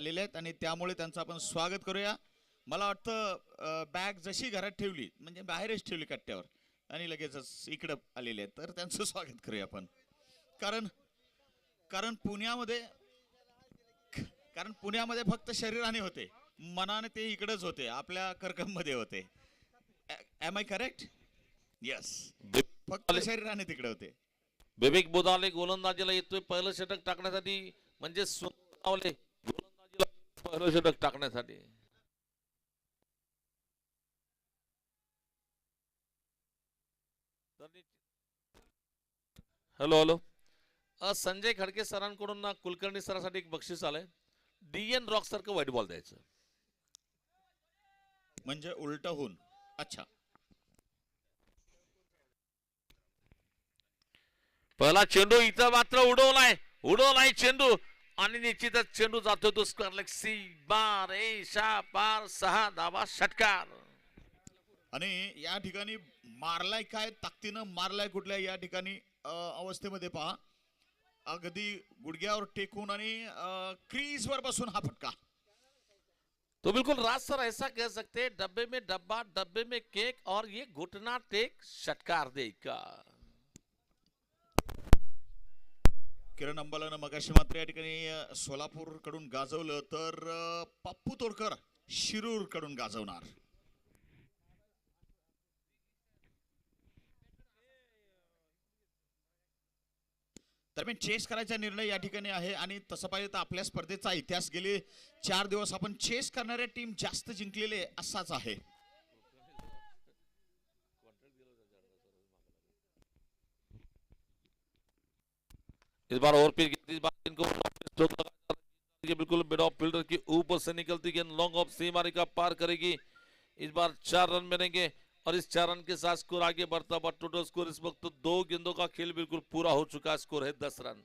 आलेले आहेत आणि त्यामुळे त्यांचं आपण स्वागत करूया. मला वाटतं बॅग जशी घरात ठेवली म्हणजे बाहेरच ठेवली कट्ट्यावर आणि लगेचच इकडं आलेले आहेत, तर त्यांचं स्वागत करूया आपण. कारण कारण पुण्यामध्ये कारण पुण्यामध्ये फक्त शरीराने होते, मनाने ते इकडेच होते, आपल्या करकममध्ये होते. Am I correct? यस. फक्त शरीराने तिकडे होते. विवेक बोदाले गोलंदाजीला येतोय पहिलं षटक टाकण्यासाठी, म्हणजे गोलंदाजीला पहिलं षटक टाकण्यासाठी. Hello hello. संजय खडके सरांकडून ना कुलकर्णी सरांसाठी एक बक्षीस आलंय. डीएन रॉक सारखं व्हाईट बॉल द्यायचं, म्हणजे उलट होऊन. अच्छा. पहिला चेंडू इथं मात्र उडवलाय चेंडू आणि निश्चितच चेंडू जातो तो स्क्वेअर सी बार ए शा पार 6 धावा षटकार. आणि या ठिकाणी मारलाय काय ताकदीनं मारलाय कुठल्या या ठिकाणी अवस्थेमध्ये पहा, अगदी गुडघ्यावर टेकून आणि क्रीजवर बसून हा फटका. तो बिल्कुल राज सर ऐसा कह सकते हैं, डब्बे में डब्बा डब्बे में केक और ये घुटना टेक षटकार देगा. किरण अंबालानं मगाशी मात्र या ठिकाणी सोलापूर कडून गाजवलं, तर पप्पू तोडकर शिरूर कडून गाजवणार. दरम्यान चेस करायचा निर्णय या ठिकाणी आहे आणि तसं पाहिजे तर आपल्या स्पर्धेचा इतिहास गेले 4 दिवस आपण चेस करणाऱ्या टीम जास्त जिंकलेले असाच आहे. इस बार ओवरपिच इस बार इनको बिल्कुल मिड ऑफ फील्डर की ऊपर से निकलती गेंद लॉन्ग ऑफ सीमारी का पार करेगी. इस बार 4 रन मिलेंगे और इस 4 रन के साथ स्कोर आगे बढ़ता हुआ टोटल स्कोर इस वक्त तो 2 गेंदों का खेल बिल्कुल पूरा हो चुका है. स्कोर है 10 रन.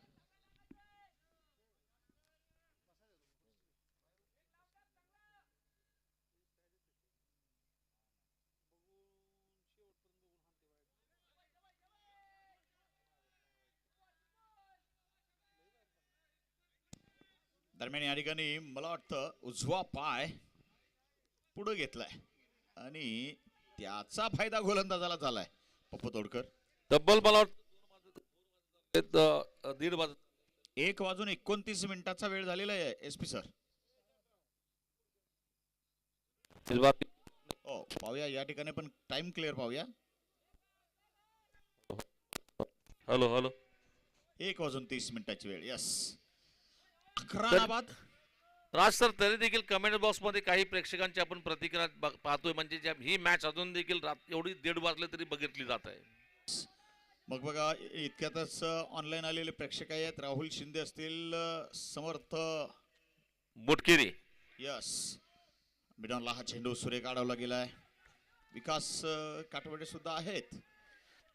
दरम्यान या ठिकाणी मला वाटतं उजवा पाय पुढे घेतलाय आणि त्याचा फायदा गोलंदाजाला झालाय. पप्पू तोडकर तब्बल मला 1:29 वेळ झालेला आहे एस पी सर. इस बार पाहूया या ठिकाणी पण टाइम क्लिअर पाहूया. Hello hello. 1:30 वेळ. यस. 11 बाद. राज सर, तरी देखील कमेंट बॉक्स मध्ये काही प्रेक्षकांची आपण प्रतिक्रिया पाहतोय, म्हणजे ही मॅच अजून देखील एवढी 1:30 वाजले तरी बघितली जात आहे. मग बघा इतक्यातच ऑनलाईन आलेले प्रेक्षक आहेत. राहुल शिंदे असतील, समर्थ मुटकिरी. यस. मिडॉनला हा चेंडू सुरेख अडवला गेलाय. विकास काटवडे सुद्धा आहेत.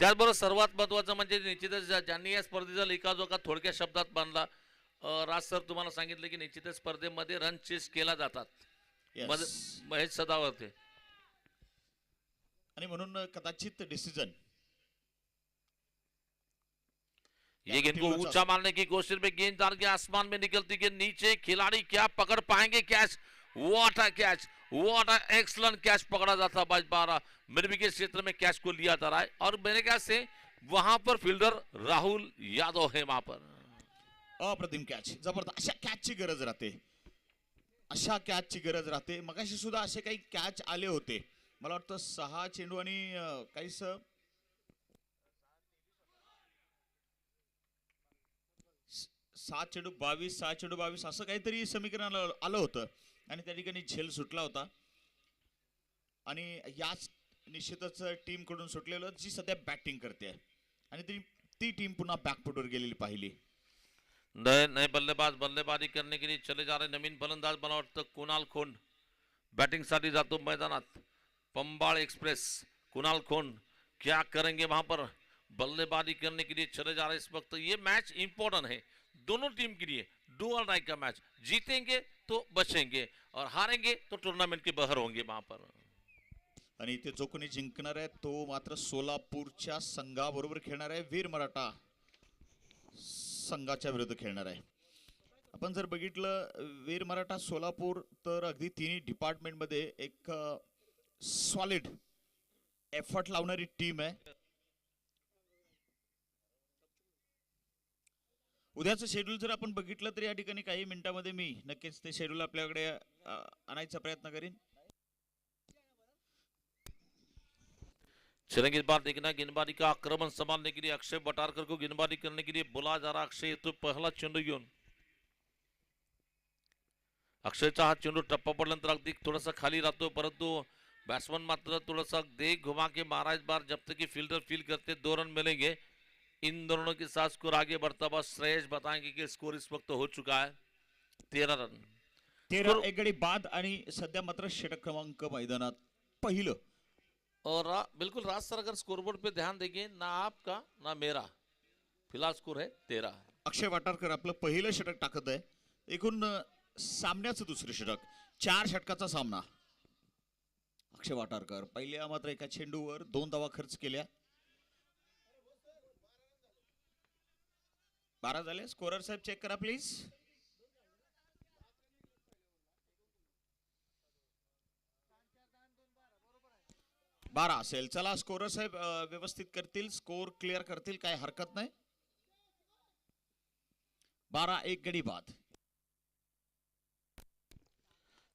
त्याचबरोबर सर्वात महत्वाचं म्हणजे निश्चितच ज्यांनी या स्पर्धेचा लेखाजोखा थोडक्या शब्दात बांधला, राज सर तुम्हाला सांगितलं की निश्चितच स्पर्धेमध्ये रन चेस केला जातात. महेश सदावर्ते आणि म्हणून कदाचित डिसिजन. ये गेंद को ऊंचा मारने की कोशिश में गेंद डाल के आसमान में निकलती गेंद नीचे, खिलाड़ी क्या पकड़ पाएंगे catch. What a catch, what a excellent catch पकड़ा जाता. 12 मिड के क्षेत्र में कैच को लिया जा रहा है और मेरे ख्याल से वहां पर फील्डर राहुल यादव है. वहां पर अप्रतिम कॅच, जबरदस्त. अशा कॅचची गरज राहते, अशा कॅचची गरज राहते. मगाशी सुद्धा असे काही कॅच आले होते. मला वाटतं 6 चेंडू आणि काहीच 7 चेंडू 22, 6 चेंडू 22 असं काहीतरी समीकरण आलं होतं आणि त्या ठिकाणी झेल सुटला होता. आणि याच निश्चितच टीम कडून सुटलेलं जी सध्या बॅटिंग करते आणि ती टीम पुन्हा बॅकफुटवर गेलेली पाहिली. नए बल्लेबाज बल्लेबाजी करने के लिए चले जा रहे नवीन फलंदाज मला वाटतं कुणाल खोंड बैटिंग साठी जातो मैदानात. पंबाड़ एक्सप्रेस कुणाल खोंड क्या करेंगे वहां पर, बल्लेबाजी करने के लिए चले जा रहे इस वक्त. ये मैच इंपॉर्टेंट है दोनों टीम के लिए. डू और डाई का मैच. जीतेंगे तो बचेंगे और हारेंगे तो टूर्नामेंट के बाहर होंगे वहां पर. आणि इथे जो कोणी जिंकणार आहे तो मात्र सोलापूरच्या संघाबरोबर खेळणार आहे. वीर मराठा संघाच्या विरुद्ध खेळणार आहे. आपण जर बघितलं वीर मराठा सोलापूर तर अगदी तिन्ही डिपार्टमेंटमध्ये एक सॉलिड एफर्ट लावणारी टीम आहे. उद्याचं शेड्यूल जर आपण बघितलं तर या ठिकाणी काही मिनिटांमध्ये मी नक्कीच ते शेड्यूल आपल्याकडे आणायचा प्रयत्न करीन. चलेंगे इस बार देखना गेंदबाजी का आक्रमण संभालने के लिए अक्षय बटारकर को गेंदबाजी करने के लिए बुलाया जा रहा. अक्षय तो पहला चेंडू घेऊन अक्षयचा हा चेंडू टप्पा पडल्यानंतर अगदी थोडासा खाली राहतो, परंतु बैट्समैन मात्र थोड़ा देख घुमा के मारा इस बार. जब तक कि फील्डर फील करते 2 रन मिलेंगे. इन दोनों के साथ स्कोर आगे बढ़ता हुआ श्रेयस बताएंगे कि स्कोर इस वक्त हो चुका है 13 रन. 13 एक गडी बाद आणि सध्या मात्र षटक क्रमांक मैदानात पहिलं. और बिल्कुल राज सर अगर स्कोरबोर्ड पे ध्यान देंगे ना आपका ना मेरा फिलहाल स्कोर है 13. अक्षय वाटारकर आपलं पहिलं षटक टाकत आहे. एकूण सामन्याचं दुसरं षटक, 4 षटकाचा सामना. अक्षय वाटारकर पहिल्या मात्र एका चेंडूवर 2 धावा खर्च केल्या. 12 झाले. स्कोरर साहेब चेक करा प्लीज. 12 असेल. चला स्कोरर साहेब व्यवस्थित करतील, स्कोर क्लिअर करतील, काय हरकत नाही. 12 एक गडी बाद.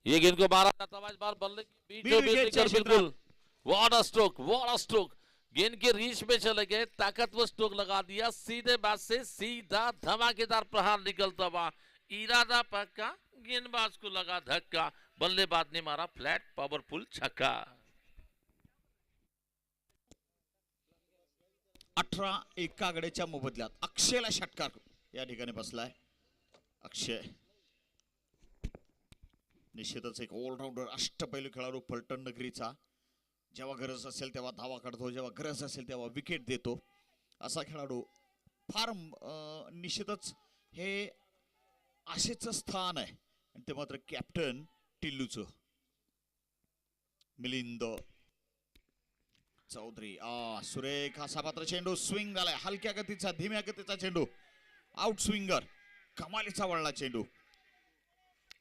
ये गेंद को मारा जाता है इस बार बल्ले की बीचों बीच लेकर बिल्कुल व्हाट अ स्ट्रोक. गेंद के रीच में चले गए, ताकतवर स्ट्रोक लगा दिया. सीधे बात से सीधा धमाकेदार प्रहार निकलता हुआ. इरादा पक्का, गेंदबाज को लगा धक्का, बल्लेबाज ने मारा फ्लैट पावरफुल छक्का. 18 एका गड्याच्या मोबदल्यात अक्षयला षटकार या ठिकाणी बसलाय. अक्षय निश्चितच एक ऑलराऊंडर, अष्टपैलू खेळाडू. फलटण नगरीचा जेव्हा गरज असेल तेव्हा धावा काढतो, जेव्हा गरज असेल तेव्हा विकेट देतो, असा खेळाडू. फार निश्चितच हे आशेचं स्थान आहे. आणि ते मात्र कॅप्टन टिल्लूचं. मिलिंद चौधरी सुरेख असा मात्र चेंडू स्विंग झालाय. हलक्या गतीचा, धीम्या गतीचा चेंडू, आउट स्विंगर, कमालीचा वळला चेंडू.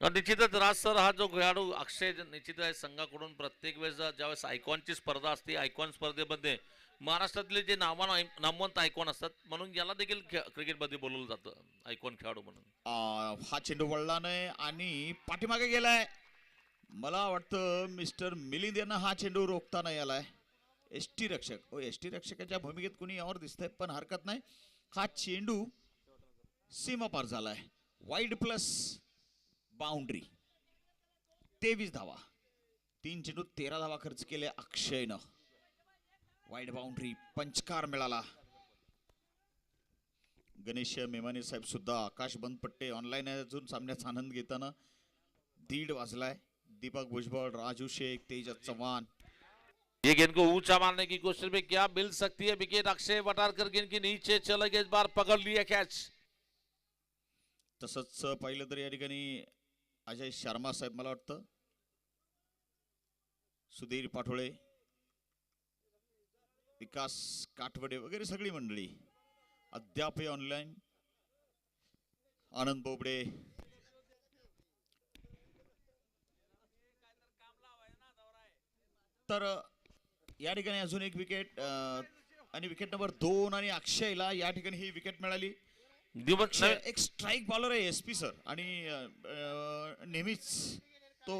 निश्चितच राज सर हा जो खेळाडू अक्षय निश्चित आहे संघाकडून प्रत्येक वेळेस ज्यावेळेस आयकॉनची स्पर्धा असते, आयकॉन स्पर्धेमध्ये महाराष्ट्रातले जे नामवंत आयकॉन असतात म्हणून याला देखील क्रिकेटमध्ये बोलवलं जातं आयकॉन खेळाडू म्हणून. हा चेंडू वळला नाही आणि पाठीमागे गेलाय. मला वाटतं मिस्टर मिलिंद यांना हा चेंडू रोखता नाही आलाय. एसटी रक्षक, एसटी रक्षकाच्या भूमिकेत कुणी यावर दिसतंय, पण हरकत नाही. हा चेंडू सीमा पार झालाय. वाईड प्लस बाउंड्री, 23 धावा. 3 चेंडू 13 धावा खर्च केले अक्षयनं. वाईड बाउंड्री, पंचकार मिळाला. गणेश मेमाने साहेब सुद्धा, आकाश बंदपट्टे ऑनलाईन आहे अजून सामन्याचा आनंद घेताना. 1:30 वाजलाय. दीपक भुजबळ, राजू शेख, तेजस चव्हाण. ये गेंद को ऊंचा मारने की कोशिश में क्या मिल सकती है विकेट. अक्षय वटारकर गेंद के नीचे चले गए, इस बार पकड़ लिया कैच. तसंच पाहिलं तर या ठिकाणी अजय शर्मा साहेब, मला वाटतं सुधीर पाठोळे, विकास काठवडे वगैरे सगळी मंडळी अद्याप ऑनलाईन. आनंद बोबडे, तर या ठिकाणी अजून एक विकेट आणि विकेट नंबर 2 आणि अक्षयला या ठिकाणी ही विकेट मिळाली. एक स्ट्राईक बॉलर आहे एसपी सर आणि नेहमीच तो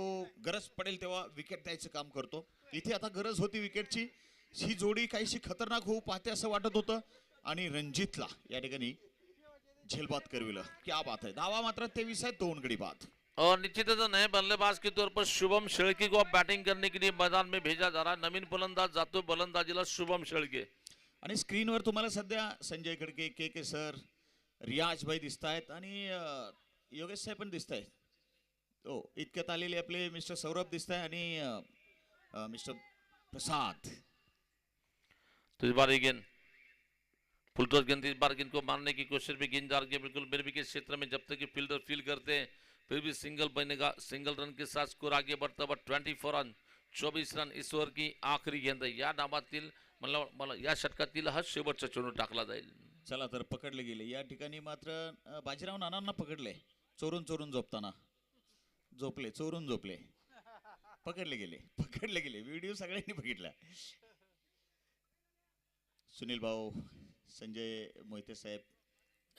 गरज पडेल तेव्हा विकेट द्यायचं काम करतो. इथे आता गरज होती विकेटची. ही जोडी काहीशी खतरनाक होऊ पाहते असं वाटत होतं आणि रणजितला या ठिकाणी झेलबाद करविलं. क्या बात है. धावा मात्र 23 है, 2 गडी बाद. और निश्चित नए बल्लेबाज के तौर पर शुभम शेळके को अब बैटिंग करने के लिए मैदान में भेजा जा रहा है. नवीन फलंदाज जातो फलंदाजीला शुभम शेळके. आणि स्क्रीनवर तुम्हाला सध्या संजय खडके, के सर, रियाज भाई दिसत आहेत आणि योगेश साहेब पण दिसत आहेत. हो, इतक्यात आलेले आपले मिस्टर सौरभ दिसत आहे आणि मिस्टर प्रसाद. तो इस बार गेंद फुलटॉस गेंद, इस बार गेंद को मारने की कोशिश में गेंद जा रही है बिल्कुल मिड विकेट क्षेत्र में. जब तक कि फील्डर फील करते हैं फिर भी सिंगल बनेगा. सिंगल रन के साथ स्कोर आगे बढ़ता हुआ 24 रन, 24 रन इस ओव्हर की आखरी गेंद. या डावातील मला या षटकातील हा शेवटचा चेंडू टाकला जाईल. चला तर पकडले गेले. या ठिकाणी मात्र बाजीराव नानांना पकडले. चोरून चोरून झोपताना झोपले, चोरून झोपले, पकडले गेले. व्हिडिओ सगळ्यांनी बघितला. सुनील भाऊ, संजय मोहिते साहेब,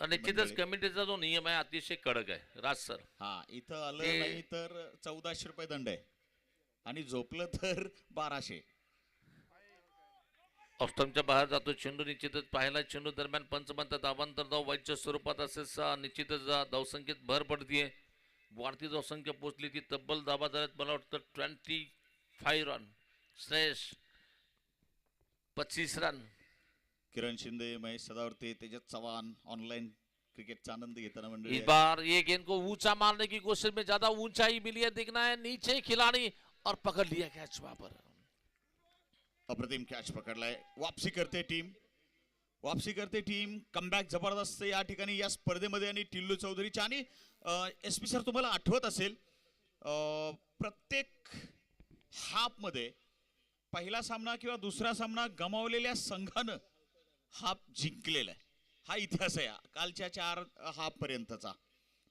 निश्चितच कमिटीचा जो नियम आहे अतिशय कडक आहे राज सर. हा इथं आलं नाही तर 1400 रुपये दंड आहे आणि झोपलं तर 1200. ऑस्टमच्या बाहेर जातो चेंडू. निश्चितच पाहिला चेंडू दरम्यान पंच म्हणतात अवांतर धाव वाईटच्या स्वरूपात असेच निश्चितच धावसंख्येत भर पडतीये. वाढती धावसंख्या पोहोचली ती तब्बल धाबा झाल्यात मला वाटतं 25 रन. श्रेयस 25 रन. किरण शिंदे, महेश सदावर्ते, तेजस चव्हाण ऑनलाइन क्रिकेटचा आनंद घेताना मंडळी. इस बार ये गेंद को ऊंचा मारने की कोशिश में ज्यादा ऊंचाई मिली है, देखना है नीचे खिलाड़ी और पकड़ लिया कैच वहां पर. अप्रतिम कॅच पकडलाय. वापसी करते टीम. कमबॅक जबरदस्त या ठिकाणी या स्पर्धेमध्ये आणि टिल्लू चौधरीच्या. आणि SP सर तुम्हाला आठवत असेल प्रत्येक हाफ मध्ये पहिला सामना किंवा दुसरा सामना गमावलेल्या संघानं हाफ जिंकलेला आहे. हा इतिहास आहे कालच्या 4 हाफ पर्यंतचा.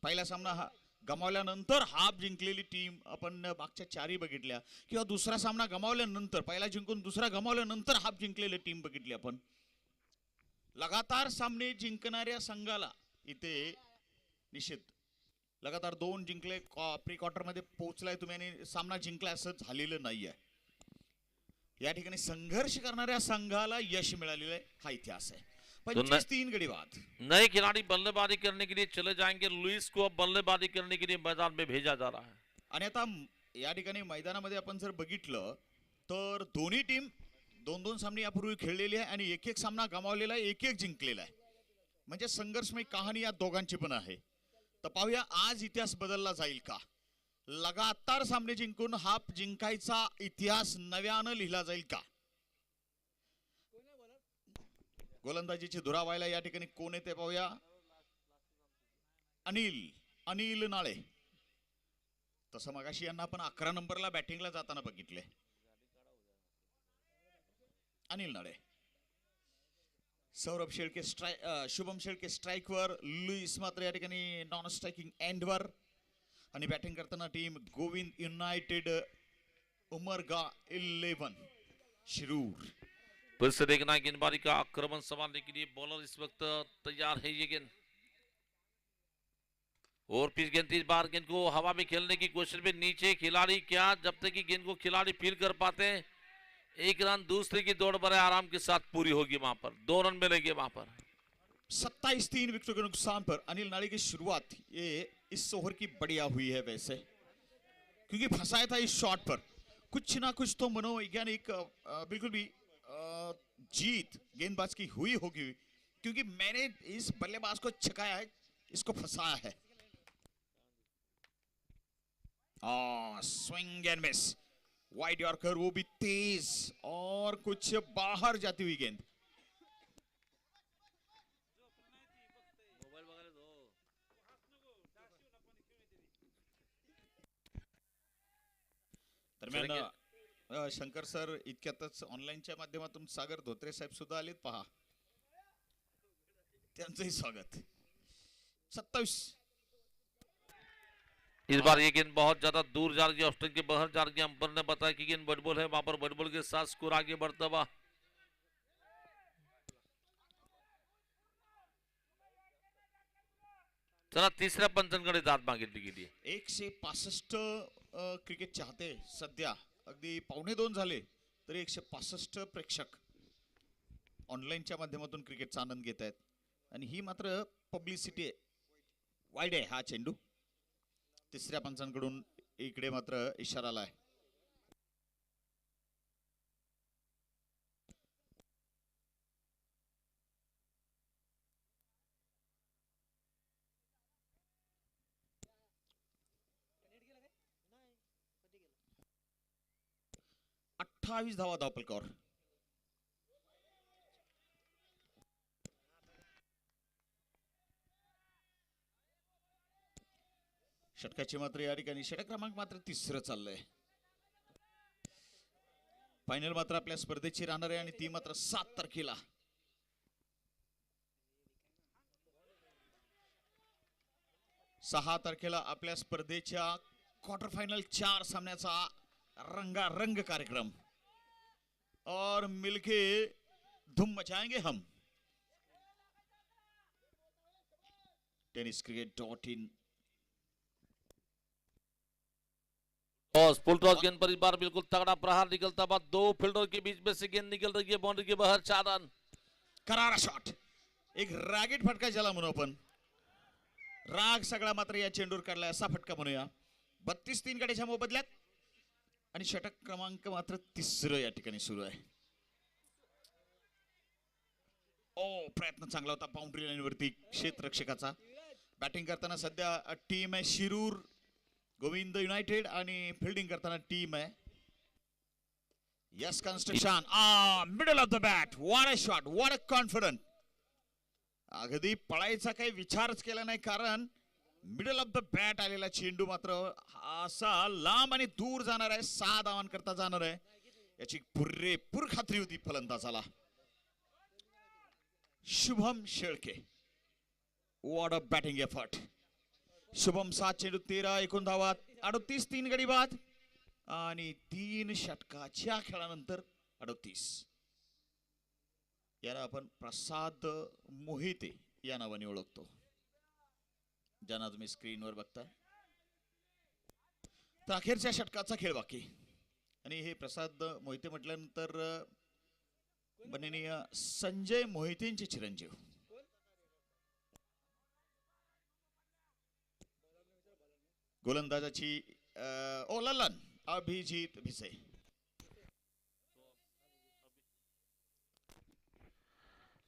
पहिला सामना हा गमावल्यानंतर हाफ जिंकलेली टीम आपण मागच्या 4ही बघितल्या, किंवा दुसरा सामना गमावल्यानंतर पहिला जिंकून दुसरा गमावल्यानंतर हाफ जिंकलेली टीम बघितली आपण. लगातार सामने जिंकणाऱ्या संघाला इथे निश्चित लगातार 2 जिंकले, प्री क्वार्टर मध्ये पोहोचलाय तुम्ही आणि सामना जिंकला असं झालेलं नाहीये. या ठिकाणी संघर्ष करणाऱ्या संघाला यश मिळालेलं आहे. हा इतिहास आहे. 25-3 गडी बाद. नए खिलाड़ी बल्लेबाजी करने के लिए चले जाएंगे. लुइस को अब बल्लेबाजी करने के लिए मैदान में भेजा जा रहा है. आणि आता या ठिकाणी मैदानामध्ये आपण जर बघितलं तर दोन्ही टीम 2-2 सामने यापूर्वी खेळलेली आहे आणि 1-1 सामना गमावलेला आहे, 1-1 जिंकलेला आहे. म्हणजे संघर्षमय कहाणी या दोघांची पण आहे. तर पाहूया आज इतिहास बदलला जाईल का. लगातार सामने जिंकून हाफ जिंकायचा इतिहास नव्यानं लिहिला जाईल का. गोलंदाजीची धुरा व्हायला या ठिकाणी कोण येते पाहूया. अनिल नाळे. तसं मगाशी यांना आपण 11 नंबरला बॅटिंगला जाताना बघितले. अनिल नाळे. सौरभ शेळके शुभम शेळके स्ट्राईकवर, लुईस मात्र या ठिकाणी नॉन स्ट्रायकिंग एंडवर. आणि बॅटिंग करताना टीम गोविंद युनाइटेड उमरगा 11 शिरूर. फिर से देखना है गेंदबाजी का आक्रमण संभालने के लिए बॉलर इस वक्त तैयार है. ये गेंद और पिच गेंद इस बार गेंद को हवा में खेलने की कोशिश में नीचे खिलाड़ी क्या, जब तक कि गेंद को खिलाड़ी फील कर पाते हैं 1 रन दूसरे की दौड़ बड़े आराम के साथ पूरी होगी. वहां पर 2 रन मिलेंगे. वहां पर 27-3 विकेटों के नुकसान पर अनिल नाड़ी की शुरुआत ये इस ओवर की बढ़िया हुई है वैसे, क्योंकि फंसाया था इस शॉट पर. कुछ ना कुछ तो मनोवैज्ञानिक बिल्कुल भी जीत गेंदबाज की हुई होगी, क्योंकि मैंने इस बल्लेबाज को छकाया है, इसको फंसाया है. Swing end miss, wide yorker, वो भी तेज और कुछ बाहर जाती हुई गेंद. दरम्यान शंकर सर इतक्यातच ऑनलाईनच्या माध्यमातून सागर धोत्रे साहेब सुद्धा आलेत. पहा त्यांचंही स्वागत. 27. इस बार ये गेंद बहुत ज्यादा दूर जा रही है, ऑस्ट्रेलिया के बाहर जा रही है. अंपायर ने बताया कि गेंद बॉल है. वहां पर बॉल के साथ स्कोर आगे बढ़ता हुआ. चला तिसऱ्या पंचांकडे दाद मागितली गेली. 165 क्रिकेट चाहते सध्या अगदी 1:15 झाले तरी 165 प्रेक्षक ऑनलाईनच्या माध्यमातून क्रिकेटचा आनंद घेत आहेत. आणि ही मात्र पब्लिसिटी आहे. वाईड आहे हा चेंडू. तिसऱ्या पंचांकडून इकडे मात्र इशारा आलाय. अठ्ठावीस धावा धावपलकावर. षटकाची मात्र या ठिकाणी षटक क्रमांक मात्र 3रं चाललंय. फायनल मात्र आपल्या स्पर्धेची राहणार आहे आणि ती मात्र 7 तारखेला. 6 तारखेला आपल्या स्पर्धेच्या क्वार्टर फायनल 4 सामन्याचा रंगारंग कार्यक्रम और मिलके धूम मचाएंगे हम. tenniscricket.in. फुल टॉस गेंद पर इस बार बिल्कुल तगड़ा प्रहार निकलता बाद दो फील्डर के बीच में से गेंद निकल रही है बाउंड्री के बाहर. 4 रन. करारा शॉट, एक रॅगेट फटका ज्याला म्हणू आपण. राग सगळा मात्र या चेंडूर काढलाय असा फटका म्हणूया. 32-3 गड्याच्या मोबदल्यात आणि षटक क्रमांक मात्र 3रं या ठिकाणी सुरू आहे. ओ प्रयत्न चांगला होता बाउंड्री लाईन वरती क्षेत्ररक्षकाचा. बॅटिंग करताना सध्या टीम आहे शिरूर गोविंद युनायटेड आणि फिल्डिंग करताना टीम आहे yes construction. Middle of the bat, what a shot, what a confident. अगदी पळायचा काही विचारच केला नाही कारण मिडल ऑफ द बॅट आलेला चेंडू मात्र असा लांब आणि दूर जाणार आहे. 6 धावांकरता जाणार आहे याची पुरेपूर खात्री होती फलंदाजाला. Shubham Shelke, what a batting effort. Shubham 7 चेंडू 13 एकूण धावा 38 गडी बाद आणि 3 षटकाच्या खेळानंतर 38. याला आपण प्रसाद मोहिते या नावाने ओळखतो ज्यांना तुम्ही स्क्रीनवर बघताय. तर अखेरच्या षटकाचा खेळ बाकी आणि हे प्रसाद मोहिते म्हटल्यानंतर माननीय संजय मोहितेंचे चिरंजीव गोलंदाजाची ललन अभिजित भिसे.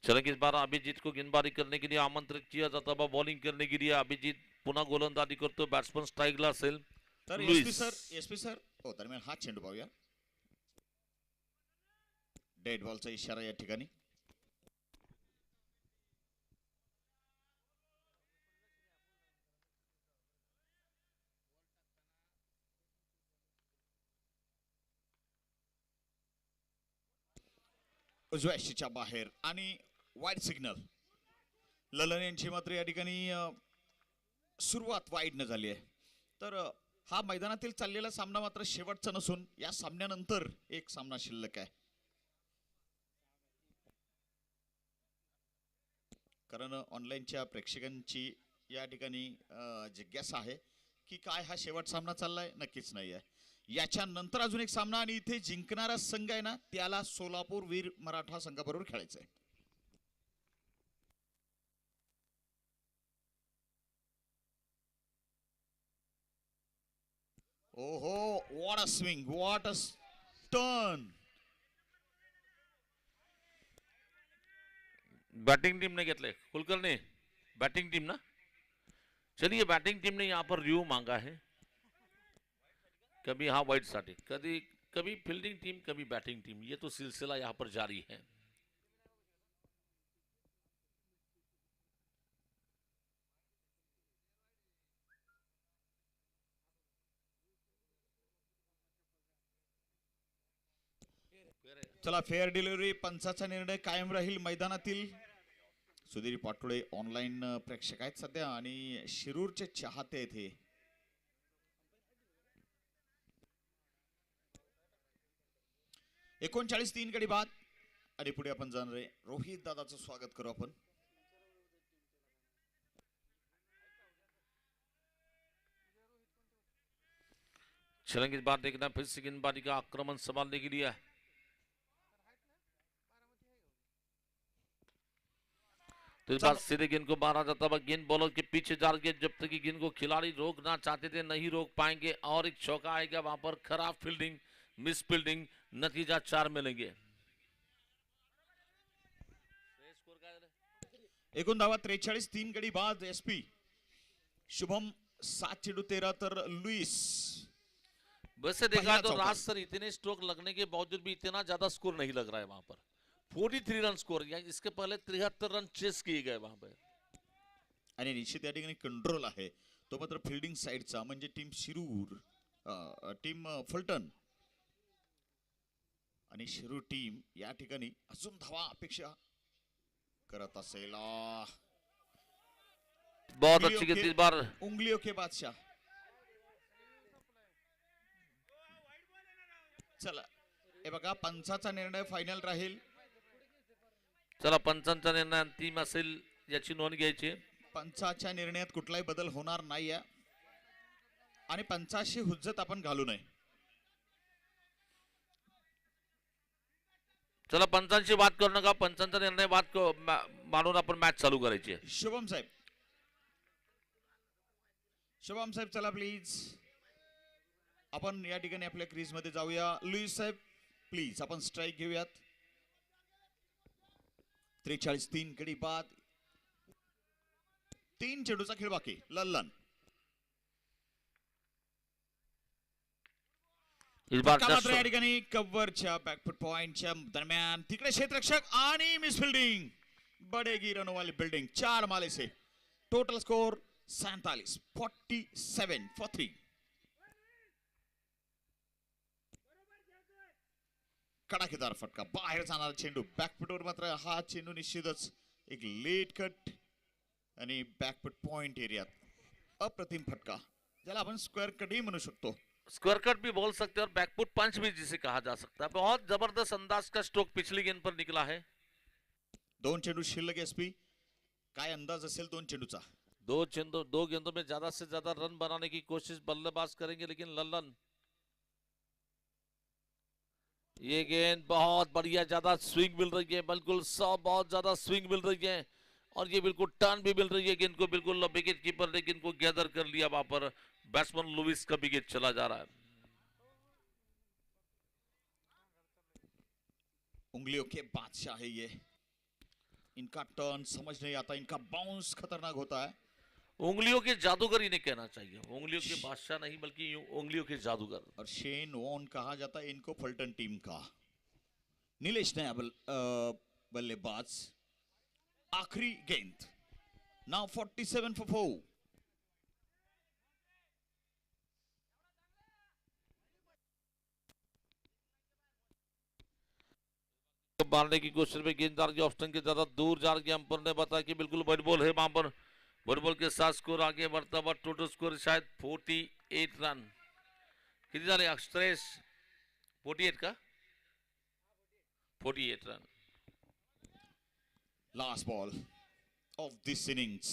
चलेंगे इस बार अभिजीत को गेंदबाजी करने के लिए आमंत्रित किया जाता है. बॉलिंग करने के लिए अभिजीत पुन्हा गोलंदाजी करतो. बॅट्समन स्ट्राईकला असेल. तर एसपी सर दरम्यान हा चेंडू पाहूया. डेड बॉलचा इशारा या ठिकाणी. उजव्या यष्टीच्या बाहेर आणि वाईड सिग्नल. ललन यांची मात्र या ठिकाणी सुरुवात वाईड न झाली आहे. तर हा मैदानातील चाललेला सामना मात्र शेवटचा नसून या सामन्यानंतर एक सामना शिल्लक आहे. कारण ऑनलाईनच्या प्रेक्षकांची या ठिकाणी जिज्ञासा आहे की काय हा शेवट सामना चाललाय. नक्कीच नाही आहे. याच्या नंतर अजून एक सामना आणि इथे जिंकणारा संघ आहे ना त्याला सोलापूर वीर मराठा संघाबरोबर खेळायचंय. ओहो what a swing, what a turn. Batting team ने घेतले कुलकर्णी. बैटिंग टीम ना. चलिए बैटिंग टीम ने यहाँ पर रिव्यू मांगा है. कभी हाँ वाइट साठी, कभी फील्डिंग टीम, कभी बैटिंग टीम. ये तो सिलसिला यहाँ पर जारी है. चला फेअर डिलिव्हरी पंचाचा निर्णय कायम राहील मैदानातील. सुधीर पाटोळे ऑनलाईन प्रेक्षक आहेत सध्या आणि शिरूरचे चाहते आहेत हे. एकोणचाळीस 3 गडी बाद आणि पुढे आपण जाणार आहे रोहित दादाचं स्वागत करू आपण. चलेंगे इस बार देखना फिर से गेंदबाजी का आक्रमण संभालने के लिए. तो इस बार सीधे गेंद को मारा जाता है. गेंद बॉलर के पीछे जा रही है. जब तक कि गेंद को खिलाड़ी रोकना चाहते थे नहीं रोक पाएंगे और एक चौका आएगा. वहां पर खराब फील्डिंग, मिस फील्डिंग, नतीजा 4 मिलेंगे. एकूण धावा 43 3 गडी बाद. एसपी शुभम 7 चेंडू 13 तर लुईस. वैसे देखा तो राज सर इतने स्ट्रोक लगने के बावजूद भी इतना ज्यादा स्कोर नहीं लग रहा है वहां पर. 43 रन स्कोर, इसके पहले 73 रन चेस किए गए वहां पे. आणि निश्चित या ठिकाणी कंट्रोल आहे तो मात्र फिल्डिंग साइडचा म्हणजे टीम शिरूर, टीम फलटण आणि शिरूर टीम या ठिकाणी अजून धावा अपेक्षा करत असेल. बहुत उंगलियों अच्छी के- गेंद इस बार। उंगलियों के बादशाह. चला हे बघा पंचाचा निर्णय फायनल राहील. चला पंचांचा निर्णय अंतिम असेल याची नोंद घ्यायची. पंचाच्या निर्णयात कुठलाही बदल होणार नाहीये आणि पंचाशी हुज्जत आपण घालू नये. चला पंचांशी बात करू नका, पंचांचा निर्णय मानून आपण मॅच चालू करायची आहे. शुभम साहेब, शुभम साहेब चला प्लीज आपण या ठिकाणी आपल्या क्रीज मध्ये जाऊया. लुईस साहेब प्लीज आपण स्ट्राईक घेऊयात. 43 गडी बाद 3 चेंडूचा खेळ बाकी. लल्लन इस बार मात्र या ठिकाणी कव्हरच्या बॅकफुट पॉइंटच्या दरम्यान तिकडे क्षेत्ररक्षक आणि मिस फिल्डिंग. बडेगी रनों वाली बिल्डिंग 4 माले से. Total score 47 for 3. कडाकेदार फटका बाहेर जाणारा चेंडू बॅकफुटवर. मात्र हा चेंडू निश्चितच एक लेट कट आणि बॅकफुट पॉइंट एरियात अप्रतिम फटका ज्याला आपण स्क्वेअर कटही म्हणू शकतो. स्क्वायर कट भी बोल सकते हैं और बैकफुट पंच भी जिसे कहा जा सकता है. बहुत जबरदस्त अंदाज का स्ट्रोक पिछली गेंद पर निकला है. 2 चेंडू शिल्लक एसपी. काय अंदाज असेल 2 चेंडूचा? दो गेंदों में ज्यादा से ज्यादा रन बनाने की कोशिश बल्लेबाज करेंगे, लेकिन लल्लन ये गेंद बहुत बढ़िया, ज्यादा स्विंग मिल रही है, बिल्कुल बहुत ज्यादा स्विंग मिल रही है और ये बिल्कुल टर्न भी मिल रही है गेंद को. बिल्कुल विकेट कीपर ने गेंद को गैदर कर लिया. वहां पर बैट्समैन लुइस का विकेट चला जा रहा है. उंगलियों के बादशाह है ये. इनका टर्न समझ नहीं आता, इनका बाउंस खतरनाक होता है. उंगलियों के जादूगर इन्हें कहना चाहिए, उंगलियों के बादशाह नहीं बल्कि उंगलियों के जादूगर. और शेन वॉन कहा जाता है इनको फलटन टीम का. नीलेश नया बल्लेबाज. आखिरी गेंद. Now 47 for 4. मारने की कोशिश में गेंददार के ऑप्शन के ज्यादा दूर जा रही है. अंपायर ने बताया कि बिल्कुल बॉल बॉल है वहां पर. बॉल बॉल के साथ स्कोर आगे बढ़ता हुआ. टोटल स्कोर शायद 48 रन. किती झाले अक्षरेश? 48 का? 48 run. Last ball of this innings.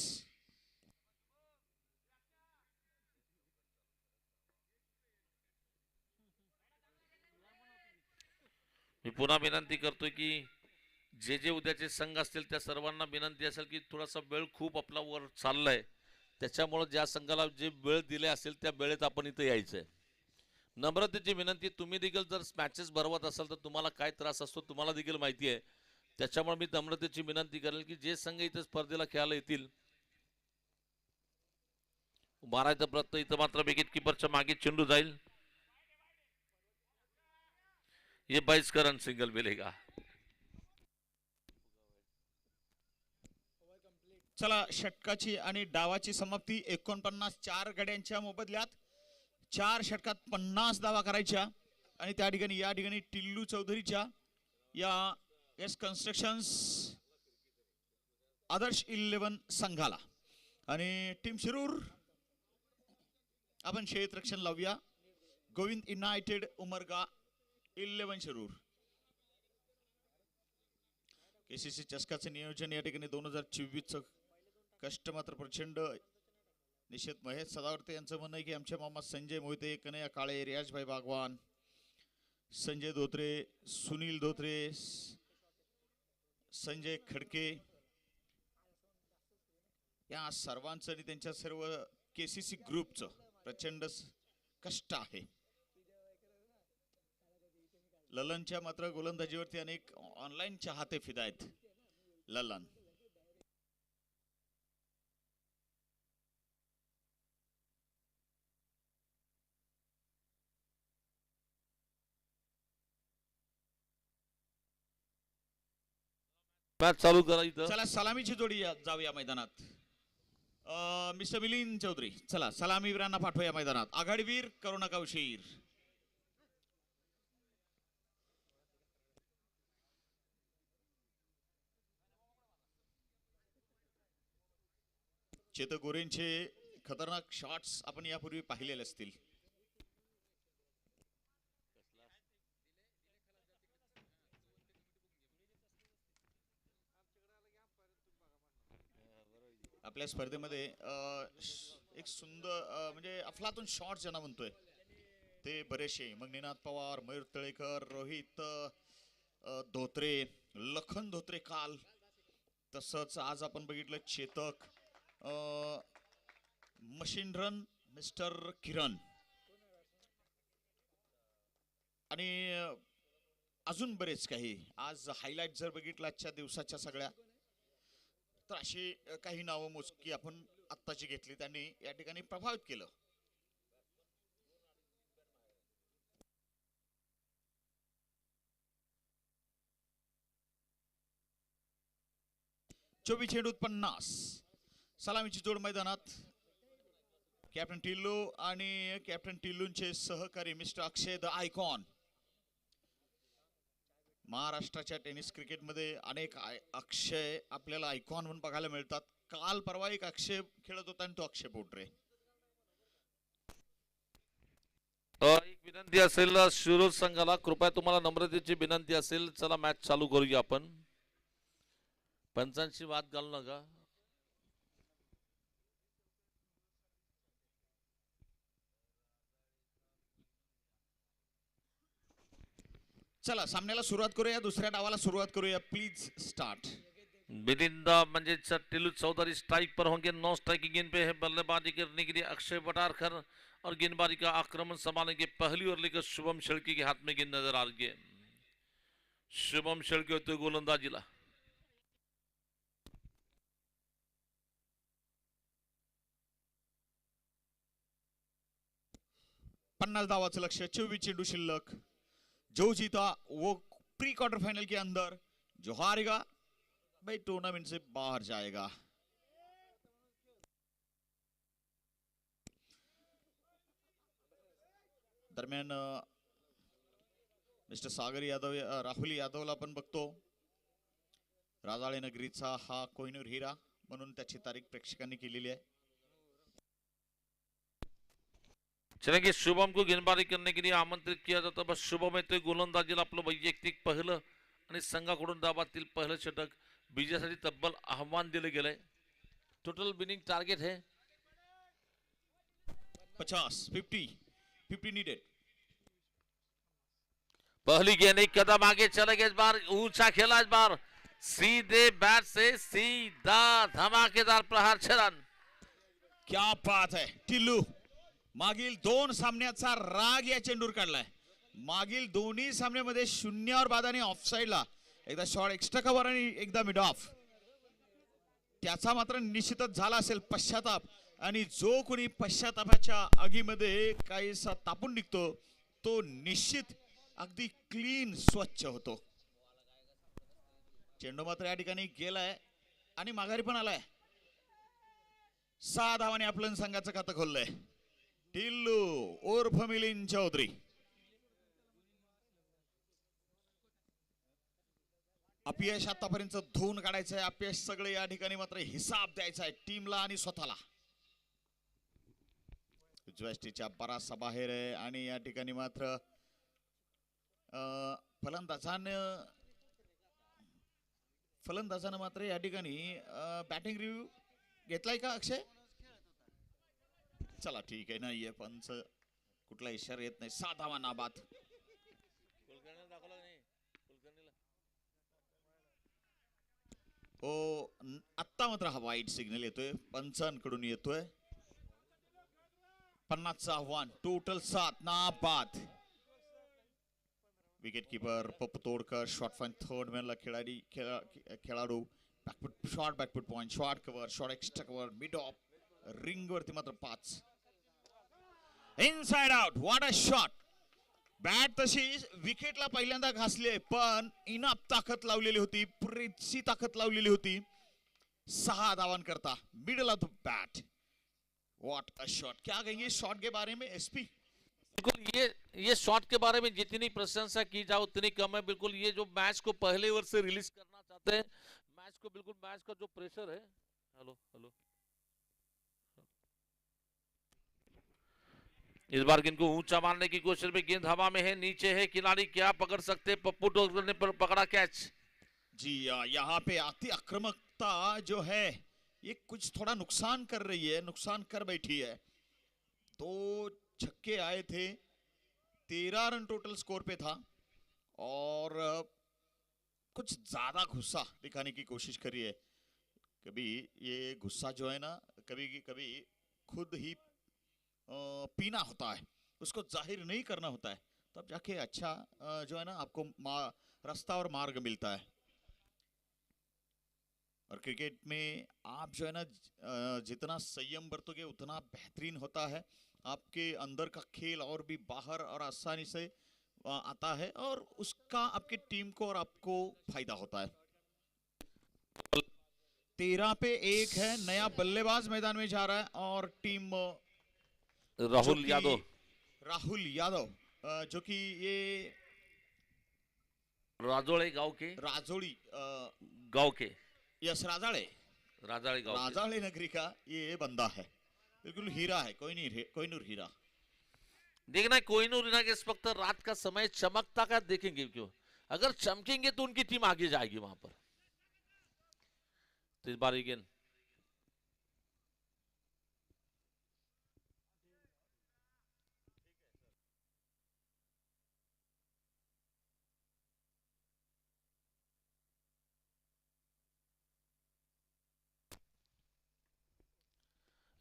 मी पुन्हा विनंती करतोय की जे जे उद्याचे संघ असतील त्या सर्वांना विनंती असेल की थोडासा वेळ खूप आपला वर चाललाय, त्याच्यामुळे ज्या संघाला जे वेळ दिले असेल त्या वेळेत आपण इथे यायचंय. नम्रतेची विनंती. तुम्ही देखील जर मॅचेस भरवत असाल तर तुम्हाला काय त्रास असतो तुम्हाला देखील माहिती आहे. त्याच्यामुळे मी नम्रतेची विनंती करेल की जे संघ इथे स्पर्धेला खेळायला येतील मारायचा प्रयत्न. इथं मात्र विकेट किपरच्या मागे चेंडू जाईल. ये 22 का रन सिंगल मिलेगा. चला षटकाची आणि डावाची समाप्ती. 49 4 गड्यांच्या मोबदल्यात 4 षटकात 50 धावा करायच्या आणि त्या ठिकाणी या ठिकाणी टिल्लू चौधरीच्या या एस कन्स्ट्रक्शन्स आदर्श 11 संघाला आणि टीम शिरूर आपण क्षेत्ररक्षण लावूया. गोविंद युनायटेड उमरगा 11 शिरूर. केसीसी चषकाचे नियोजन या ठिकाणी 2024 कष्ट मात्र प्रचंड. निषेध महेश सदावर्ते यांचं म्हणणं आहे की आमचे मामा संजय मोहिते, कन्हैया काळे, रियाजभाई बागवान, संजय धोत्रे, सुनील धोत्रे, संजय खडके या सर्वांचं आणि त्यांच्या सर्व केसीसी ग्रुपचं प्रचंड कष्ट आहे. ललनच्या मात्र गोलंदाजीवरती अनेक ऑनलाईन चाहते फिदा आहेत. ललन मॅच चालू करा इथं. चला सलामीची जोडी जाऊया मैदानात. मिस्टर मिलिंद चौधरी चला सलामीवीरांना पाठवूया मैदानात. आघाडीवीर करू नका उशीर. चेतक गोरेंचे खतरनाक शॉट्स आपण यापूर्वी पाहिलेले असतील. आपल्या स्पर्धेमध्ये एक सुंदर म्हणजे अफलातून शॉट ज्यांना म्हणतोय ते बरेचसे, मग निनाद पवार, मयूर तळेकर, रोहित धोत्रे, लखन धोत्रे काल, तसंच आज आपण बघितलं चेतक, मशीन रन मिस्टर किरण, आणि अजून बरेच काही. आज हायलाइट जर बघितलं आजच्या दिवसाच्या सगळ्या, तर अशी काही नावं मोजकी आपण आत्ताची घेतली, त्यांनी या ठिकाणी प्रभावित केलं. चोवीस चेंडूत 50. सलामीची जोड मैदानात. कॅप्टन टिल्लू आणि कॅप्टन टिल्लूंचे सहकारी मिस्टर अक्षय द आयकॉन. महाराष्ट्राच्या टेनिस क्रिकेटमध्ये अनेक अक्षय आपल्याला आयकॉन म्हणून बघायला मिळतात. काल परवा एक अक्षय खेळत होता आणि तो अक्षय पोटरे. एक विनंती असेल शिरूर संघाला, कृपया तुम्हाला नम्रतेची विनंती असेल, चला मॅच चालू करूया आपण. पंचांशी वाद घालू नका. चला सामन्याला सुरुवात करूया, दुसऱ्या डावाला सुरुवात करूया. Please start. बिलिंदा म्हणजे टिल्लू चौधरी स्ट्राइक पर होंगे. नौ स्ट्राइक की गेंद पे है बल्लेबाजी करने के लिए अक्षय पटारकर और गेंदबाजी का आक्रमण संभालेंगे. पहली ओवर लेकर शुभम शेळके के हाथ में गेंद नजर आ रही है. शुभम शेळके होते गोलंदाजीला. पन्नास धावाचं लक्ष्य, 24 चेंडू शिल्लक. जो जीता वो प्री क्वार्टर फाइनल के अंदर, जो हारेगा भाई टूर्नामेंट से बाहर जाएगा. दरम्यान मिस्टर सागर यादव, राहुल यादवला आपण बघतो. राजाळे नगरीचा हा कोहिनूर हिरा म्हणून त्याची तारीख प्रेक्षकांनी केलेली आहे. चलेंगे. शुभम को गेंदबाजी करने के लिए आमंत्रित किया जाता. बस शुभम येतोय गोलंदाजीला. आपलं वैयक्तिक पहिलं आणि संघाकडून डावातील पहिलं षटक विजयासाठी तब्बल आव्हान दिले गेलंय. टोटल विनिंग टार्गेट है 50 नीडेड. पहली गेंद एक कदम आगे चले गए. इस बार ऊंचा खेला, इस बार सीधे बैट से सीधा धमाकेदार प्रहार. 6 रन. क्या बात है. टिल्लू मागील 2 सामन्याचा राग या चेंडूर काढलाय. मागील दोन्ही सामन्यामध्ये शून्यावर बाद आणि ऑफसाईडला, एकदा शॉट एक्स्ट्रा कव्हर आणि एकदा मिड ऑफ. त्याचा मात्र निश्चितच झाला असेल पश्चाताप, आणि जो कोणी पश्चातापाच्या आगीमध्ये काहीसा तापून निघतो तो निश्चित अगदी क्लीन स्वच्छ होतो. चेंडू मात्र या ठिकाणी गेलाय आणि माघारी पण आलाय. 6 धावांनी आपलं संघाचं खातं खोललंय. टिल्लू उर्फ मिलिंद चौधरी. अपयश आतापर्यंत धुवून काढायचंय. अपयश सगळे या ठिकाणी मात्र हिसाब द्यायचा आहे टीमला आणि स्वतःला. उजव्या बराचसा बाहेर आहे आणि या ठिकाणी मात्र फलंदाजानं मात्र या ठिकाणी बॅटिंग रिव्ह्यू घेतलाय का अक्षय? चला ठीक आहे, नाहीये पंच कुठला इशारा येत नाही. 7 धावा नाबाद. हो आत्ता मात्र हा वाईट सिग्नल येतोय पंचांकडून येतोय. 50चं आव्हान. टोटल 7 नाबाद. Wicket keeper Pappu Todkar. Shot fine third मॅनला खेळाडू. Back foot shot, back foot point, shot cover, shot extra cover, mid off. Ring वरती मात्र 5. Inside out. What a shot. Bat तशी विकेटला पहिल्यांदा घासले पण इनाफ ताकद लावलेली होती, पुरेशी ताकद लावलेली होती 6 धावांकरता. Middle of the bat. What a shot. क्या कहेंगे शॉट के बारे में एसपी? बिल्कुल ये शॉट के बारे में जितनी प्रशंसा की जाए उतनी कम है. बिल्कुल ये जो मैच को पहले ओवर से रिलीज करना चाहते हैं, मैच को बिल्कुल मैच का जो प्रेशर है. हेलो हेलो इस बार गेंद को ऊंचा मारने की कोशिश में, गेंद हवा में है, नीचे है, खिलाड़ी क्या पकड़ सकते, पप्पू टोकरे ने पकड़ा कैच। जी यहाँ पे आती आक्रामकता जो है ये कुछ थोड़ा नुकसान कर रही है, नुकसान कर बैठी है। 2 छक्के आए थे, 13 रन टोटल स्कोर पे था और कुछ ज्यादा गुस्सा दिखाने की कोशिश करी है। कभी ये गुस्सा जो है ना, कभी कभी खुद ही पीना होता है, उसको जाहिर नहीं करना होता है, तब जाके अच्छा जो है ना आपको रास्ता और मार्ग मिलता है। और क्रिकेट में आप जो है ना जितना संयम बरतोगे उतना बेहतरीन होता है। आपके अंदर का खेल और भी बाहर और आसानी से आता है और उसका आपकी टीम को और आपको फायदा होता है। 13 पे 1 है, नया बल्लेबाज मैदान में जा रहा है और टीम राहुल यादव, जो कि ये राजोड़े गांव के, राजोड़ी गांव के, यस राजाड़े गांव राजाड़े नगरी का ये बंदा है, बिल्कुल हीरा है, कोहिनूर हीरा। देखना कोहिनूर हीरा के इस वक्त रात का समय चमकता का देखेंगे, क्यों अगर चमकेंगे तो उनकी टीम आगे जाएगी वहां पर। तो इस बार गेंद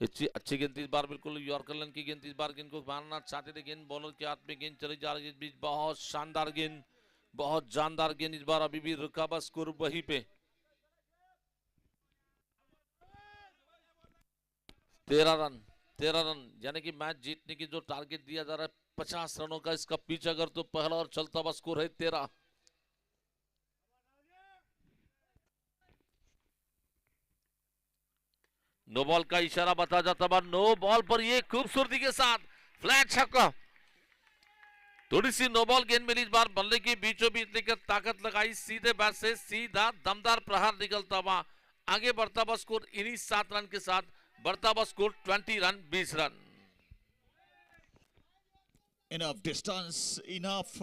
अच्छी गेंद इस बार, बिल्कुल यॉर्कर लाइन की गेंद इस बार, गेंद को मारना चाहते थे, गेंद बॉलर के हाथ में गेंद चली जा रही है इस बीच, बहुत शानदार गेंद, बहुत जानदार गेंद इस बार, अभी भी रुका बस स्कोर वहीं पे। 13 रन यानी कि मैच जीतने की जो टारगेट दिया जा रहा है 50 रनों का, इसका पीछे अगर तो पहला और चलता हुआ स्कोर है 13। नो बॉल का इशारा बता जाता है, नो बॉल पर ये खूबसूरती के साथ फ्लैट छक्का। थोड़ी सी नो बॉल गेंद मिली इस बार, बल्ले की बीचों बीच लेकर ताकत लगाई, सीधे बैट से सीधा दमदार प्रहार निकलता हुआ आगे बढ़ता हुआ स्कोर इन्हीं 7 रन के साथ बढ़ता हुआ score 20 run 20 run. Enough distance, enough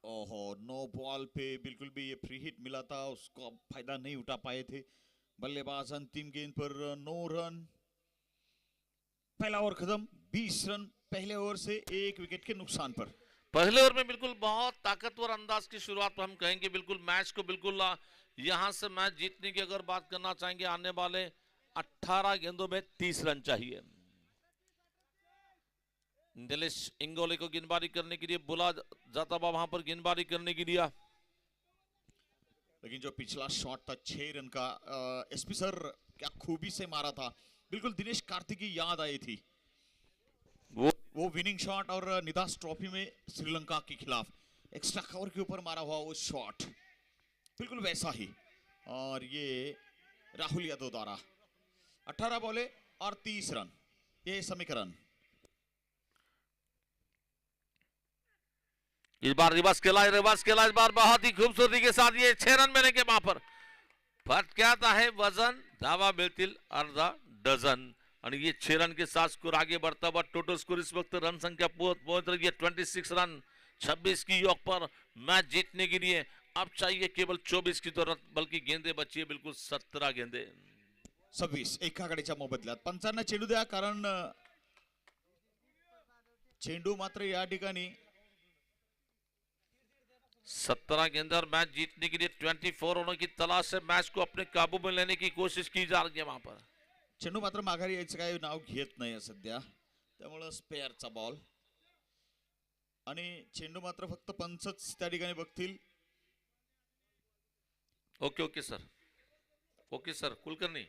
ओहो, नो बॉल पे बिल्कुल भी ये फ्री हिट मिला था, उसको अब फायदा नहीं उठा पाए थे बल्लेबाज। अंतिम गेंद पर 9 रन, पहला ओवर खत्म, 20 रन पहले ओवर से 1 विकेट के नुकसान पर। पहले ओवर में बिल्कुल बहुत ताकतवर अंदाज की शुरुआत पर हम कहेंगे, बिल्कुल मैच को बिल्कुल यहां से मैच जीतने की अगर बात करना चाहेंगे, आने वाले 18 गेंदों में 30 रन चाहिए। दिनेश इंगोले को गेंदबाजी करने के लिए बुला जाता हुआ वहां पर गेंदबाजी करने के लिए, लेकिन जो पिछला शॉट था 6 रन का, एसपी सर क्या खूबी से मारा था, बिल्कुल दिनेश कार्तिक की याद आई थी वो विनिंग शॉट, और निदास ट्रॉफी में श्रीलंका के खिलाफ एक्स्ट्रा कवर के ऊपर मारा हुआ वो शॉट, बिल्कुल वैसा ही। और ये राहुल यादव द्वारा 18 बॉले और 30 रन, ये समीकरण। इस बार रिवर्स खेला इस बार बहुत ही खूबसूरती के साथ, ये 6 रन मिलेंगे वहां पर। फर्क क्या आता है, वजन धावा मिळतील अर्धा डझन, और ये 6 रन के साथ स्कोर आगे बढ़ता हुआ, टोटल स्कोर इस वक्त रन संख्या पहुंच रही है 26 रन, 26 की योग पर मैच जीतने के लिए अब चाहिए केवल 24 की जरूरत, बल्कि गेंदे बची है बिल्कुल 17 गेंदे। 26 एका गड्याच्या मोबदल्यात पंचांना चेंडू द्या, कारण चेंडू मात्र या ठिकाणी 17 गेंद और मैच जीतने के लिए 24 रनों की तलाश से मैच को अपने काबू में लेने की कोशिश की जा रही है वहां पर। चेंडू मात्र माघारी यायचं काही नाव घेत नाही सध्या, त्यामुळे स्पेअरचा बॉल, आणि चेंडू मात्र फक्त पंचच त्या ठिकाणी बघतील। ओके सर कुलकर्णी,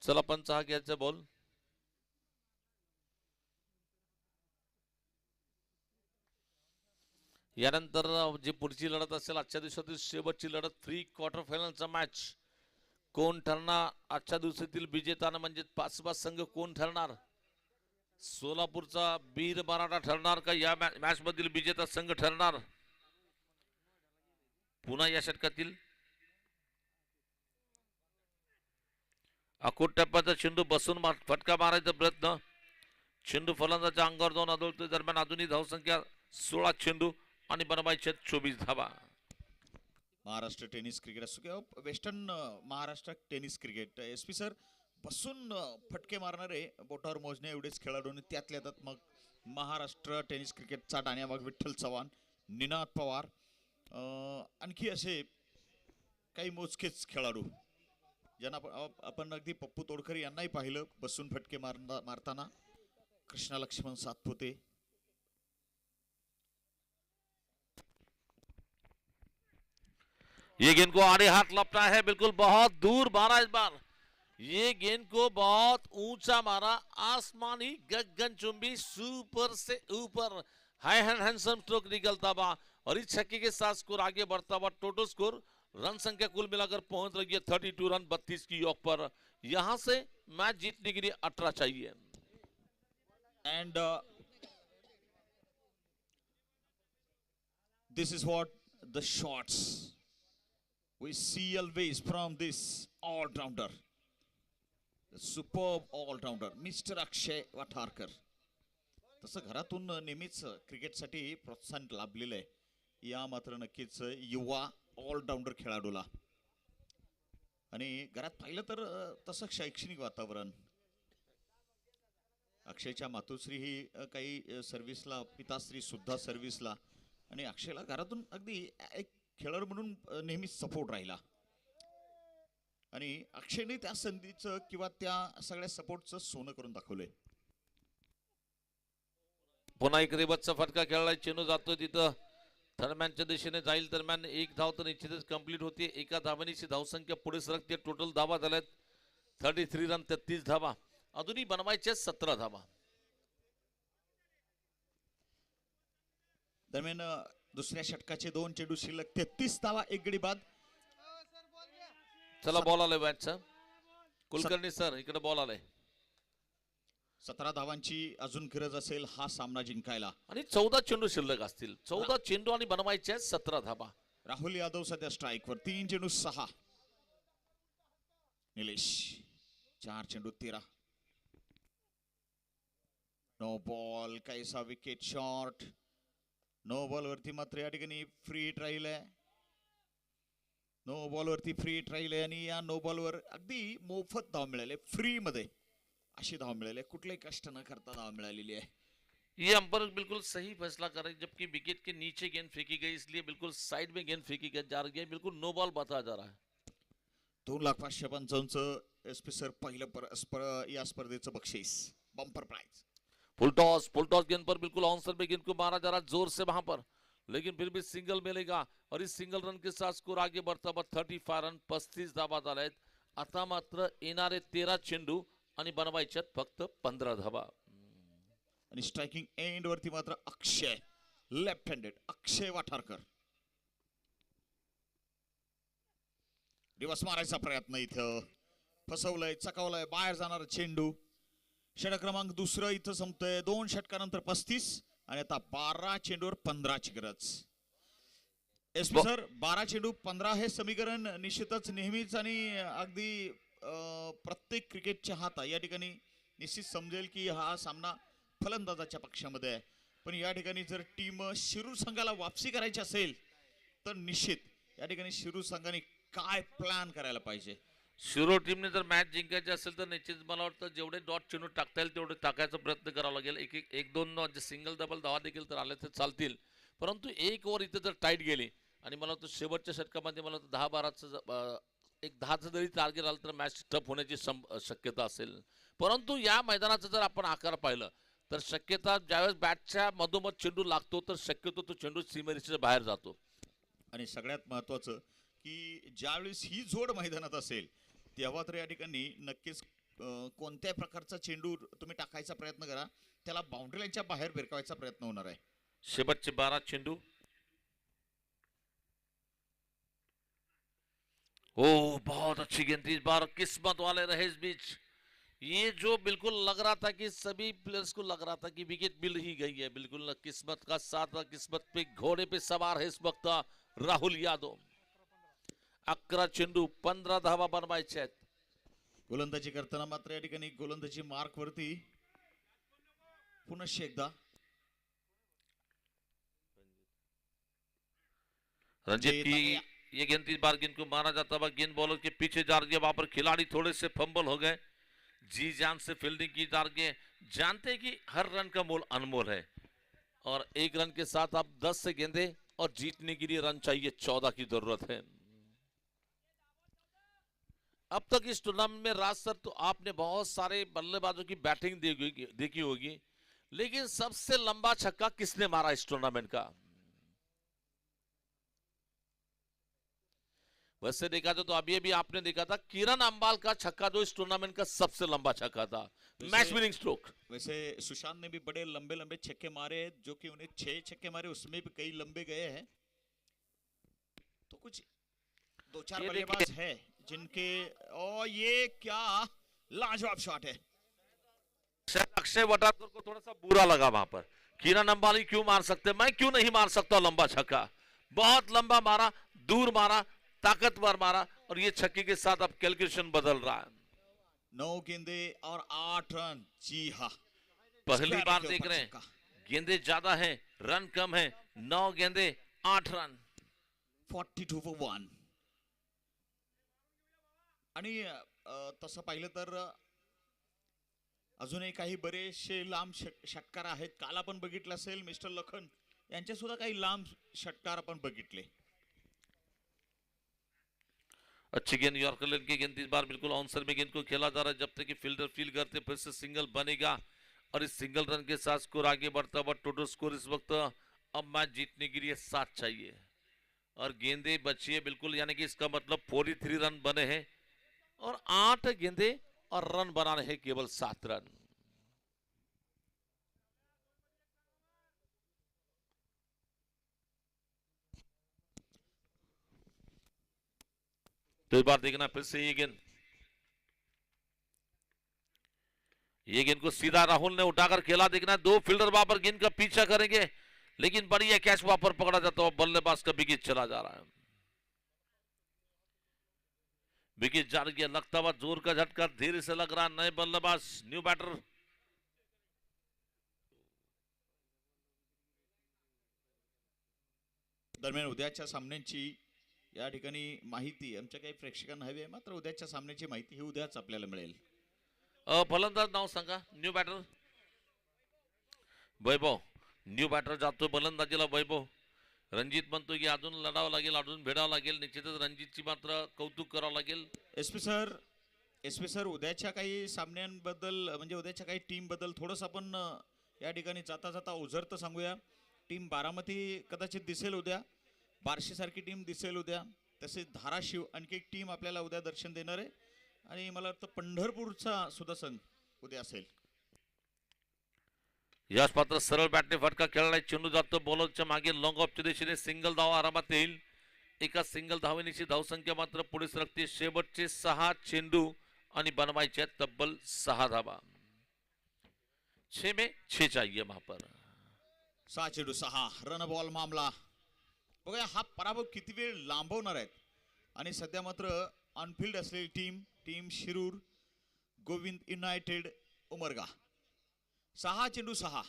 चला पंच हा घ्यायचा बॉल। यानंतर जी पुढची लढत असेल आजच्या दिवसातील शेवटची लढत, 3 क्वार्टर फायनलचा मॅच कोण ठरणार आजच्या दिवसातील विजेता, म्हणजे 5वा संघ कोण ठरणार, सोलापूरचा वीर मराठा ठरणार का या मॅच मधील विजेता संघ ठरणार? पुन्हा या षटकातील अकोट टप्प्याचा चेंडू बसून फटका मारायचा प्रयत्न. चेंडू फलंदाच्या अंगावर जाऊन आदळतोय. दरम्यान अजूनही धावसंख्या 16 चेंडू आणि बनवायचे 24 धावा. महाराष्ट्र टेनिस क्रिकेट असो किंवा western Maharashtra tennis cricket, SP sir बसून फटके मारणारे बोटावर मोजणे एवढेच खेळाडू, त्यातल्या त्यात मग महाराष्ट्र टेनिस क्रिकेटचा डाण्याबाग विठ्ठल चव्हाण, निनाद पवार, आणखी असे काही मोजकेच खेळाडू ज्यांना आपण अगदी पप्पू तोडकर यांनाही पाहिलं बसून फटके मारताना. कृष्णा लक्ष्मण सातपुते, ये गेंद को आड़े हाथ लपटा है, बिल्कुल बहुत दूर मारा इस बार. ये गेंद को बहुत ऊंचा मारा, आसमानी गगनचुंबी सुपर से ऊपर. हाई हैंडसम स्ट्रोक निकलता हुआ और इस छक्के के साथ स्कोर आगे बढ़ता हुआ. टोटल स्कोर रन संख्या कुल मिलाकर पहुंच रही है 32 रन 32 की योग पर. यहां से मैच जीतने के लिए 18 चाहिए. and this is what the shots we see always from this all-rounder, the superb all-rounder Mr. अक्षय वाठारकर. तसं घरातून नेहमीच क्रिकेटसाठी प्रोत्साहन लाभलेलं आहे. या मात्र नक्कीच युवा ऑलराऊंडर खेळाडूला. आणि घरात पाहिलं तर तसं शैक्षणिक वातावरण. अक्षयच्या मातोश्री ही काही सर्व्हिसला, पिताश्री सुद्धा सर्व्हिसला, आणि अक्षयला घरातून अगदी एक खेळाडू म्हणून नेहमीच सपोर्ट राहिला. आणि अक्षयने त्या संधीचं किंवा त्या सगळ्या सपोर्टचं सोनं करून दाखवलंय. पुन्हा एक रिबतचा फटका खेळलाय. चेंडू जातो तिथं दरम्यानच्या दिशेने जाईल. दरम्यान एक धाव तर निश्चितच कंप्लीट होते. एका धावनीची धावसंख्या पुढे सरकते. टोटल धावा झाल्यात 33 रन 33 धावा. अजूनही बनवायचे 17 धावा. दरम्यान दुसऱ्या षटकाचे 2 चेंडू शिल्लक, 33 धावा, 1 गडी बाद. चला बॉल आलाय बॅटचा. कुलकर्णी सर इकडे बॉल आलाय. 17 धावांची अजून गरज असेल हा सामना जिंकायला. आणि 14 चेंडू शिल्लक असतील. 14 चेंडू आणि बनवायचे 17 धावा. राहुल यादव सध्या स्ट्राईकवर. 3 चेंडू 6. निलेश 4 चेंडू 13. नो बॉल, कैसा विकेट शॉट. नो बॉल वरती मात्र या ठिकाणी फ्री हिट राहिलंय. नो बॉल वरती फ्री हिट राहिले आणि या नो बॉल वर अगदी मोफत धाव मिळाले, फ्री मध्ये अशी धाव मिळाली, कुठलेही कष्ट न करता धाव मिळालेली आहे. ये अंपायर बिल्कुल सही फैसला कर रहे हैं. जबकि विकेट के नीचे गेंद फेंकी गई, इसलिए बिल्कुल साइड में गेंद फेंकी जा रही है. बिल्कुल नो बॉल बताया जा रहा है. 2,555 SP सर पहिलं या स्पर्धेचं बक्षीस, बंपर प्राइज. फुल टॉस गेंद पर बिल्कुल आंसर में गेंद को मारा जा रहा है जोर से वहां पर, लेकिन फिर भी सिंगल मिलेगा और इस सिंगल रन के साथ स्कोर आगे बढ़ता हुआ 35 रन 35 धावा झाल्यात. आता मात्र येणारे 13 चेंडू आणि बनवायच्यात फक्त 15 धावा. आणि स्ट्रायकिंग एंड वरती मात्र अक्षय, लेफ्ट हँडेड अक्षय वाठारकर. दिवस मारायचा प्रयत्न, इथं फसवलंय, चकावलंय, बाहेर जाणार चेंडू. षटक क्रमांक दुसरं इथं संपतंय. 2 षटकानंतर 35 आणि आता 12 चेंडूवर 15 ची गरज. SP सर 12 चेंडू 15 हे समीकरण निश्चितच नेहमीच आणि अगदी प्रत्येक क्रिकेटच्या हात या ठिकाणी निश्चित समजेल की हा सामना फलंदाजाच्या पक्षामध्ये आहे. पण या ठिकाणी जर टीम शिरूर संघाला वापसी करायची असेल तर निश्चित या ठिकाणी शिरूर संघाने काय प्लॅन करायला पाहिजे. शिरोळ टीमने जर मॅच जिंकायची असेल तर निश्चित मला वाटतं जेवढे डॉट चेंडू टाकता येईल तेवढे टाकायचा प्रयत्न करावा लागेल. एक दोन सिंगल डबल धावा देखील तर आले तर चालतील, परंतु एक ओव्हर इथे जर टाईट गेली आणि मला वाटतं शेवटच्या षटकामध्ये मला वाटतं 10-12चं एक 10चं जरी टार्गेट आलं तर मॅच टफ होण्याची शक्यता असेल. परंतु या मैदानाचा जर आपण आकार पाहिलं तर शक्यता ज्यावेळेस बॅटच्या मधोमध चेंडू लागतो तर शक्यतो तो चेंडू सीमारेषेच्या बाहेर जातो. आणि सगळ्यात महत्वाचं की ज्यावेळेस ही जोड मैदानात असेल तेव्हा तर या ठिकाणी नक्कीच कोणत्या प्रकारचा चेंडू तुम्ही टाकायचा प्रयत्न करा, त्याला बाउंड्री लाईनच्या बाहेर भिरकावायचा प्रयत्न होणार आहे. शेवटचे 12 चेंडू. ओ बहुत अच्छी गेंद इस बार, किस्मत वाले रहे इस बीच. ये जो बिल्कुल लग रहा था कि सभी प्लेयर्स को लग रहा था कि विकेट मिल ही गई है, बिल्कुल किस्मत का साथ, किस्मत पे घोड़े पे सवार है इस वक्त राहुल यादव. 11 चेंडू 15 धावा बनवायचे आहेत. गोलंदाजी करताना मात्र या ठिकाणी गोलंदाजी मार्क वरती पुनश्च एकदा रंजीत की ये गेंद इस बार गेंद को मारा जाता हुआ गेंद बॉलर के पीछे जा रही है. वहां पर खिलाड़ी थोड़े से फंबल हो गए, जी जान से फील्डिंग की जा रही है. जानते हैं कि हर रन का मोल अनमोल है और एक रन के साथ आप 10 से गेंदे और जीतने के लिए रन चाहिए 14 की जरूरत है. अब तक इस टूर्नामेंट में राज सर तो आपने बहुत सारे बल्लेबाजों की बैटिंग देखी होगी, लेकिन सबसे लंबा छक्का किसने मारा इस टूर्नामेंट का? वैसे देखा तो अभी अभी आपने देखा था किरण अंबाल का छक्का जो इस टूर्नामेंट का सबसे लंबा छक्का था, मैच विनिंग स्ट्रोक. वैसे सुशांत ने भी बड़े लंबे लंबे छक्के मारे, जो कि उन्हें 6 छक्के मारे, उसमें भी कई लंबे गए हैं. तो कुछ 2-4 बल्लेबाज है जिनके, और ये क्या लाजवाब शॉट है. अक्षय वटारकर को थोड़ा सा बुरा लगा वहां पर. किरण अंबाली क्यों मार सकते, मैं क्यों नहीं मार सकता लंबा छक्का? बहुत लंबा मारा, दूर मारा, ताकतवर मारा और ये छक्के के साथ अब कैलकुलेशन बदल रहा है. 9 गेंदे और 8 रन. जी हाँ, पहली बार देख रहे हैं गेंदे ज्यादा हैं, रन कम है. 9 गेंदे 8 रन, 42 for 1. आणि तसं पाहिलं तर अजूनही काही बरेचसे लांब षटकार आहेत. काल आपण बघितलं असेल मिस्टर लखन यांचे सुद्धा काही लांब षटकार आपण बघितले. अच्छी गेंद यॉर्कर लेन की गेंद इस बार बिल्कुल आउटसाइड में गेंद को खेला जा रहा है. जब तक कि फील्डर फील करते फिर से सिंगल बनेगा और इस सिंगल रन के साथ स्कोर आगे बढ़ता हुआ. टोटल स्कोर इस वक्त अब मैच जीतने के लिए 7 चाहिए और गेंदे बची है बिल्कुल, यानी कि इसका मतलब 43 रन बने हैं और 8 गेंदे और रन बनाने हैं केवल 7 रन. तो इस बार देखना फिर से ये गेंद को सीधा राहुल ने उठाकर खेला. देखना 2 फील्डर वहां पर गेंद का पीछा करेंगे, लेकिन बढ़िया कैच वहां पर पकड़ा जाता है. बल्लेबाज का विकेट चला जा रहा है. विकेट जा रही है, लगता हुआ जोर का झटका धीरे से लग रहा. नए बल्लेबाज, न्यू बैटर. दरम्यान उद्याच्या सामन्यांची या ठिकाणी माहिती आमच्या काही प्रेक्षकांना हवी आहे, मात्र उद्याच्या सामन्याची माहिती ही उद्याच आपल्याला मिळेल. फलंदाज नाव सांगा. न्यू बैटर वैभव. न्यू बैटर जातो फलंदाजीला वैभव. रणजित म्हणतो की अजून लढावं लागेल, अजून भिडावं लागेल. निश्चितच रणजितची मात्र कौतुक करावं लागेल. एसपी सर उद्याच्या काही सामन्यांबद्दल, म्हणजे उद्याच्या काही टीम बद्दल थोडंसं आपण या ठिकाणी जाता जाता उजरतं सांगूया. टीम बारामती कदाचित दिसेल उद्या, बार्शी सारखी टीम दिसेल उद्या, तसेच धाराशिव आणखी एक टीम आपल्याला उद्या दर्शन देणार आहे आणि मला वाटतं पंढरपूरचा सुद्धा संघ उद्या असेल. यश पात्र सरळ बॅटने फटका खेळलाय. चेंडू जातो बॉलरच्या मागे, लॉंग ऑफच्या दिशेने सिंगल धाव आरामात येईल. एका सिंगल धावेची धावसंख्या मात्र पुढे सरकते. शेवटचे 6 चेंडू आणि बनवायचे तब्बल 6 धावा. 6 में 6 चाहिए वहां पर. 6 चेंडू 6 रन बॉल मामला. बघा हा पराभव किती वेळ लांबवणार आहेत. आणि सध्या मात्र ऑनफिल्ड असलेली टीम शिरूर गोविंद युनायटेड उमरगा. 6 चेंडू 6.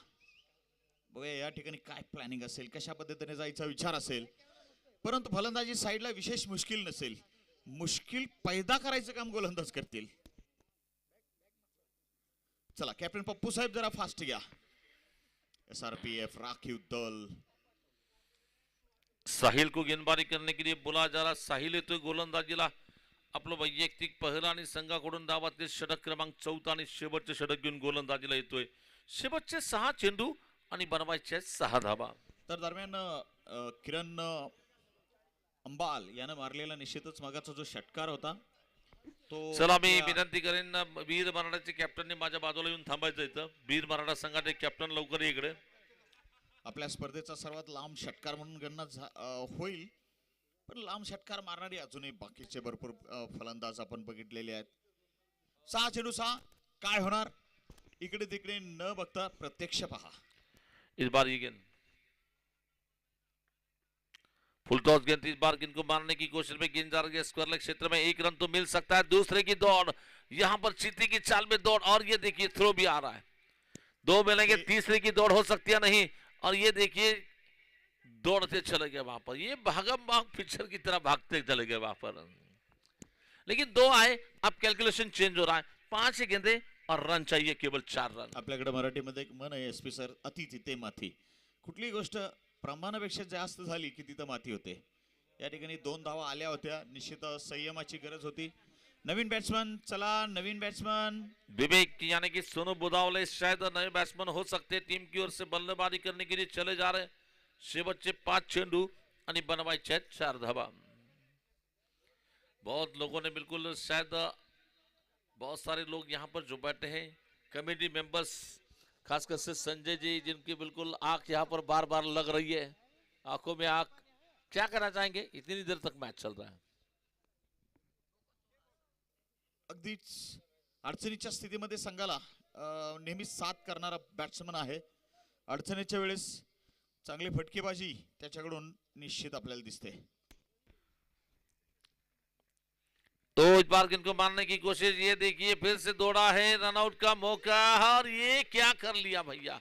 बघा या ठिकाणी काय प्लॅनिंग असेल, कशा पद्धतीने जायचा विचार असेल, परंतु फलंदाजी साईडला विशेष मुश्किल नसेल. मुश्किल पैदा करायचं काम गोलंदाज करतील. चला कॅप्टन पप्पू साहेब जरा फास्ट घ्या. SRPF राखीव दल. साहिल को गेंदबाजी करने के लिए बोला जा रहा. साहिल येतोय गोलंदाजीला. आपलं वैयक्तिक पहिला आणि संघाकडून धावातील षटक क्रमांक 14 आणि शेवटचे षटक घेऊन गोलंदाजीला येतोय. शेवटचे 6 चेंडू आणि बनवायचे 6 धावा. तर दरम्यान किरण अंबाल यानं मारलेला निश्चितच मगाचा जो षटकार होता तो. चला मी विनंती करेन वीर मराठाचे कॅप्टनने माझ्या बाजूला येऊन थांबायचं. इथं वीर मराठा संघाचे कॅप्टन लवकर इकडे. आपल्या स्पर्धेचा सर्वात लांब षटकार म्हणून गणना होईल, पण लांब षटकार मारणारी अजूनही बाकीचे भरपूर फलंदाज आपण बघितलेले आहेत. 6 चेंडू 6 काय होणार इकडे तिकडे न बघता प्रत्यक्ष पहा. इस बार ये गेंद फुल टॉस गेंद, इस बार गेंद को मारने की कोशिश में गेंद जा रही है स्क्वायर लेग क्षेत्र में. एक रन तो मिल सकता है. दूसरे की दौड़, यहां पर चीती की चाल में दौड़, और ये देखिए थ्रो भी आ रहा है. दो मिलेंगे, तीसरे की दौड़ हो सकती है नहीं. और ये देखिए दौड़ते चले गए वहां पर. ये भागम भाग पिक्चर की तरह भागते चले गए वहां पर. लेकिन दो आए, अब कैलकुलेशन चेंज हो रहा है. 5 गेंदे और रन चाहिए केवल 4 रन. आपल्याकडे मराठीमध्ये एक म्हण आहे एसपी सर, अति तिथे माथी. कुठलीही गोष्ट प्रमाणापेक्षा जास्त झाली की तिथं माती होते. या ठिकाणी 2 धावा आल्या होत्या. निश्चित संयमाची गरज होती. नवीन बॅट्समन, चला नवीन बॅट्समन विवेक यानी कि सोनू बुदावले शायद नए बैट्समैन हो सकते. टीम की ओर से बल्लेबाजी करने के लिए चले जा रहे. शेवटचे 5 चेंडू आणि बनवायचे 4 धावा. बहुत लोगों ने बिल्कुल शायद बहुत सारे लोग यहाँ पर जो बैठे हैं कमेटी मेंबर्स, खासकर से संजय जी, जिनकी बिल्कुल आंख यहाँ पर बार बार लग रही है, आंखों में आंख. क्या करना चाहेंगे? इतनी देर तक मैच चल रहा है. अगदीच अडचणीच्या स्थितीमध्ये संघाला नेहमी साथ करणारा बॅट्समन आहे. अडचणीच्या वेळेस चांगली फटकेबाजी त्याच्याकडून निश्चित आपल्याला दिसते. तो इस बार गेंद को मारने की कोशिश, ये देखिए फिर से दौड़ा है, रनआउट का मौका. और ये क्या कर लिया भैया.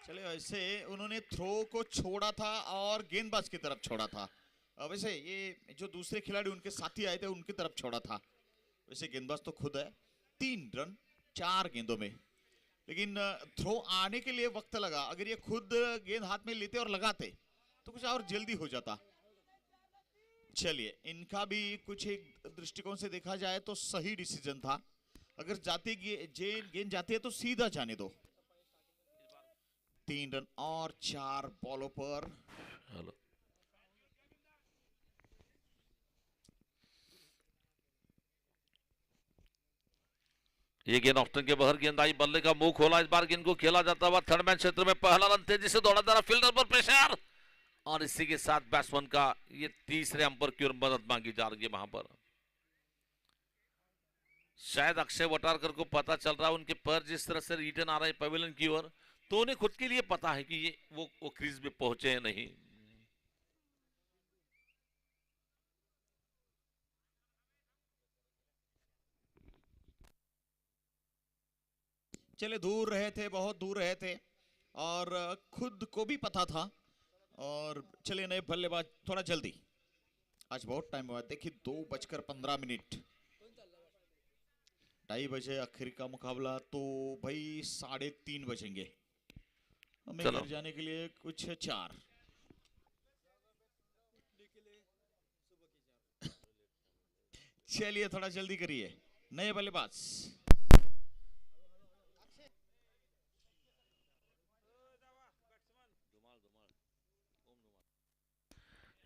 चले वैसे उन्होंने थ्रो को छोड़ा था और गेंदबाज की तरफ छोड़ा था. वैसे ये जो दूसरे खिलाड़ी उनके साथी आए थे उनकी तरफ छोड़ा था. वैसे गेंदबाज तो खुद है. 3 रन 4 गेंदों में, लेकिन थ्रो आने के लिए वक्त लगा. अगर ये खुद गेंद हाथ में लेते और लगाते तो कुछ और जल्दी हो जाता. चलिए, इनका भी कुछ एक दृष्टिकोण से देखा जाए तो सही डिसीजन था. अगर जाते गेंद जाती है तो सीधा जाने दो. 3 रन और 4 बॉलों पर. हेलो, ये गेंद ऑफ्टन के बाहर गेंद आई, बल्ले का मुंह खोला. इस बार गेंद को खेला जाता हुआ थर्ड मैन क्षेत्र में पहला रन तेजी से दौड़ा जा रहा. फील्डर पर प्रेशर, और इसी के साथ बैट्समैन का ये तीसरे अंपर की ओर मदद मांगी जा रही है. वहां पर शायद अक्षय वटारकर को पता चल रहा है उनके पैर जिस तरह से रिटर्न आ रहे हैं पवेलियन की ओर, तो उन्हें खुद के लिए पता है कि ये वो क्रीज में पहुंचे हैं नहीं. चले दूर रहे थे, बहुत दूर रहे थे और खुद को भी पता था. और चले नए बल्लेबाज थोड़ा जल्दी. आज बहुत टाइम हुआ. देखिए 2:15. 2:30 बजे आखिर का मुकाबला, तो भाई 3:30 बजेंगे. हमें घर जाने के लिए कुछ 4. चलिए थोड़ा जल्दी करिए. नए बल्लेबाज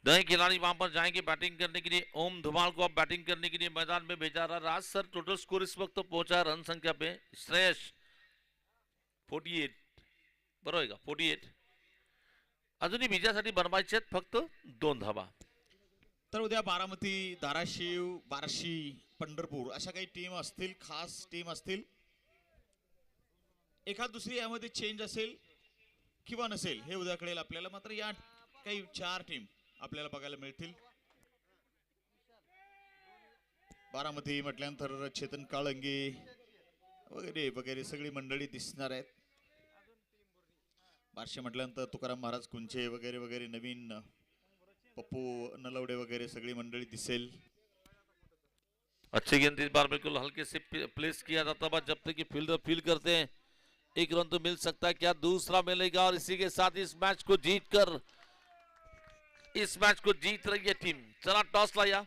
नए खिलाड़ी वहां पर जाएंगे बैटिंग करने के लिए. ओम धुमाल को अब बैटिंग करने के लिए मैदान में भेजा रहा. राज सर, टोटल स्कोर इस वक्त तो पहुंचा रन संख्या पे श्रेयस 48 बरोबर का 48. अजूनही विजयासाठी बनवायचे फक्त 2 धावा. तर उद्या बारामती, धाराशिव, बार्शी, पंढरपूर अशा काही टीम असतील, खास टीम असतील. एखाद दुसरी यामध्ये चेंज असेल किंवा नसेल हे उद्या कळेल आपल्याला. मात्र या काही 4 टीम आपल्याला बघायला मिळतील. बारामती म्हटल्यानंतर चेतन काळंगे वगैरे वगैरे सगळी मंडळी दिसणार आहेत. बार्शी म्हटल्यानंतर तुकाराम महाराज कुंचे वगैरे वगैरे, नवीन पप्पू नलवडे वगैरे सगळी मंडळी दिसेल. अच्छी गेंद इस बार बिल्कुल हल्के से प्लेस किया जाता है. जब तक कि फील्डर फील करते हैं एक रन तो मिल सकता है. क्या दूसरा मिलेगा? और इसी के साथ इस मैच को जीत रही है टीम. चला टॉस लाया.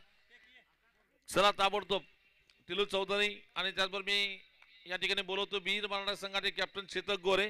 चला ताबडतोब टिलू चौधरी आणि त्याचबरोबर मी या ठिकाणी बोलवतो वीर मराठा संघाचे कॅप्टन चेतक गोरे